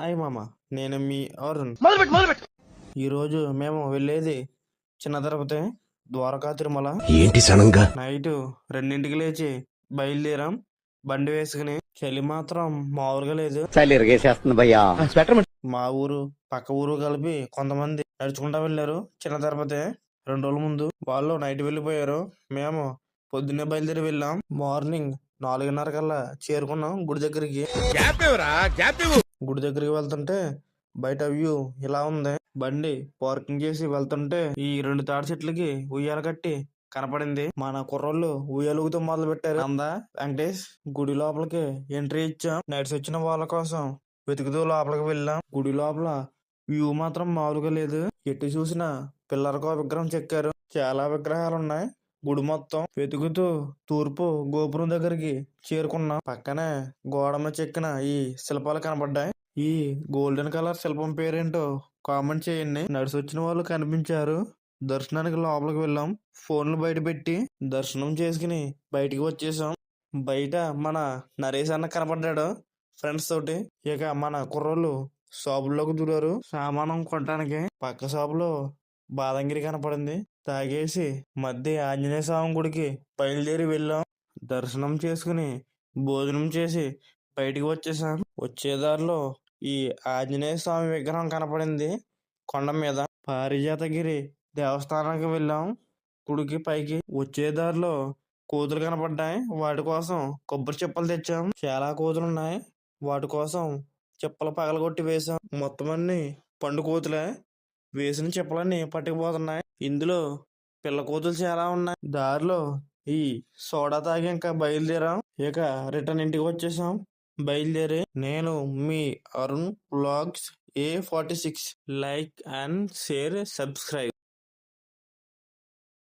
Hi మామ. నేను మీ అరుణ్. మొదలుపెట్టు మొదలుపెట్టు. ఈరోజు మేము వెళ్ళేది చిన్న తిరుపతి, ద్వారకా, తిరుమల. ఏంటి సడన్గా? నైట్ 2ంటికి లేచి బయలుదేరాం బండి వేసుకుని. చలి మాత్రం మామూలుగా లేదు. చలి ఇరగేసేస్తుంది భయ్యా. స్వెటర్ మా ఊరు పక్క ఊరు కలిపి కొంతమంది నడుచుకుంటా వెళ్ళారు చిన్న తిరుపతి 2 రోజుల ముందు. వాళ్ళు నైట్ వెళ్ళిపోయారు. మేము పొద్దున్నే బయలుదేరి వెళ్ళాం. మార్నింగ్ 4:30 కల్లా చేరుకున్నాం గుడి దగ్గరికి. గుడి దగ్గరికి వెళ్తుంటే బయట వ్యూ ఇలా ఉంది. బండి పార్కింగ్ చేసి వెళ్తుంటే ఈ 2 తాడి చెట్లకి ఉయ్యాల కట్టి కనపడింది. మన కుర్రోళ్ళు ఉయ్యాలుగుతూ మొదలు పెట్టారు. అందా వెంకటేష్ గుడి లోపలికి ఎంట్రీ ఇచ్చాం. నైట్స్ వచ్చిన వాళ్ళ కోసం వెతుకుతూ లోపలికి వెళ్ళాం. గుడి లోపల వ్యూ మాత్రం మామూలుగా లేదు. ఎటు చూసినా పిల్లర్కో విగ్రహం చెక్కారు. చాలా విగ్రహాలు ఉన్నాయి. గుడి మొత్తం వెతుకుతూ తూర్పు గోపురం దగ్గరికి చేరుకున్నాం. పక్కనే గోడ మీద చెక్కిన ఈ శిల్పాలు కనబడ్డాయి. ఈ గోల్డెన్ కలర్ శిల్పం పేరేంటో కామెంట్ చేయండి. నడిచి వచ్చిన వాళ్ళు కనిపించారు. దర్శనానికి లోపలికి వెళ్ళాం. ఫోన్లు బయట పెట్టి దర్శనం చేసుకుని బయటికి వచ్చేసాం. బయట మన నరేష్ అన్న కనపడ్డాడు ఫ్రెండ్స్ తోటి. ఇక మన కుర్రోళ్ళు షాపుల్లోకి దూరారు సామానం కొనడానికి. పక్క షాపులో బాదంగిరి కనపడింది. తాగేసి మధ్య ఆంజనేయ స్వామి గుడికి బయలుదేరి వెళ్ళాం. దర్శనం చేసుకుని భోజనం చేసి బయటికి వచ్చేసాం. వచ్చేదారిలో ఈ ఆంజనేయ స్వామి విగ్రహం కనపడింది కొండ మీద. పారిజాతగిరి దేవస్థానానికి వెళ్ళాం. గుడికి పైకి వచ్చేదారిలో కోతులు కనపడ్డాయి. వాటి కోసం కొబ్బరి చెప్పలు తెచ్చాం. చాలా కోతులు ఉన్నాయి. వాటి కోసం చెప్పలు పగలగొట్టి వేసాం. మొత్తం అన్ని పండు కోతులే. వేసిన చెప్పలన్నీ పట్టుకుపోతున్నాయి. ఇందులో పిల్ల కోతులు చాలా ఉన్నాయి. దారిలో ఈ సోడా తాగి ఇంకా బయలుదేరాం. ఇక రిటర్న్ ఇంటికి వచ్చేసాం బయలుదేరి. నేను మీ Arun vlogs A46. Like and share, subscribe.